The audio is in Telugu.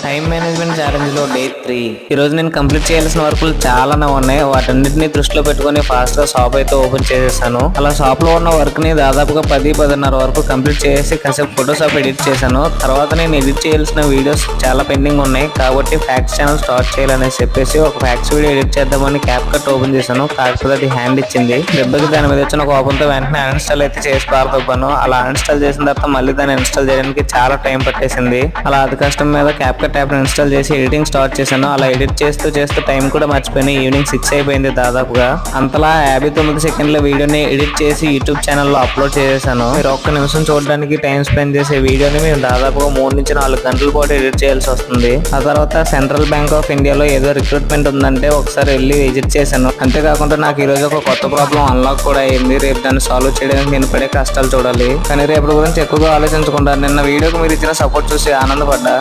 టైం మేనేజ్మెంట్ ఛాలెంజ్ లో డే 3 ఈ రోజు నేను కంప్లీట్ చేయాల్సిన వర్కులు చాలానే ఉన్నాయి. వాటన్నిటిని దృష్టిలో పెట్టుకుని ఫాస్ట్ గా షాప్ అయితే ఓపెన్ చేసేసాను. అలా షాప్ లో ఉన్న వర్క్ ని దాదాపుగా 10-10:30 వరకు కంప్లీట్ చేసి కాసేపు ఫోటోషాప్ ఎడిట్ చేశాను. తర్వాత నేను ఎడిట్ చేయాల్సిన వీడియోస్ చాలా పెండింగ్ ఉన్నాయి కాబట్టి ఫ్యాక్ట్స్ ఛానల్ స్టార్ట్ చేయాలనేసి చెప్పేసి ఒక ఫ్యాక్ట్స్ వీడియో ఎడిట్ చేద్దామని క్యాప్ కట్ ఓపెన్ చేశాను. కాకపోతే అది హ్యాండ్ ఇచ్చింది. దెబ్బకి దాని మీద వచ్చిన కోపంతో వెంటనే అన్ఇన్స్టాల్ అయితే చేసి పారదొబ్బాను. అలా అన్ఇన్స్టాల్ చేసిన తర్వాత మళ్ళీ దాన్ని ఇన్స్టాల్ చేయడానికి చాలా టైం పట్టేసింది. అలా అది కష్టం మీద క్యాప్ కట్ యాప్ ఇన్స్టాల్ చేసి ఎడిటింగ్ స్టార్ట్ చేశాను. అలా ఎడిట్ చేస్తూ టైం కూడా మర్చిపోయినా ఈవినింగ్ 6 అయిపోయింది దాదాపుగా. అంతలా 59 సెకండ్ల వీడియోని ఎడిట్ చేసి యూట్యూబ్ ఛానల్లో అప్లోడ్ చేసేసాను. మీరు ఒక్క నిమిషం చూడడానికి టైం స్పెండ్ చేసే వీడియోని మేము దాదాపుగా 3-4 గంటల పాటు ఎడిట్ చేయాల్సి వస్తుంది. ఆ తర్వాత సెంట్రల్ బ్యాంక్ ఆఫ్ ఇండియాలో ఏదో రిక్రూట్మెంట్ ఉందంటే ఒకసారి వెళ్ళి విజిట్ చేశాను. అంతేకాకుండా నాకు ఈ రోజు ఒక కొత్త ప్రాబ్లం అన్లాక్ కూడా అయింది. రేపు దాన్ని సాల్వ్ చేయడానికి నేను పడే కష్టాలు చూడాలి. కానీ రేపటి గురించి ఎక్కువగా ఆలోచించకుండా నిన్న వీడియోకి మీరు ఇచ్చిన సపోర్ట్ చూసి ఆనందపడ్డా.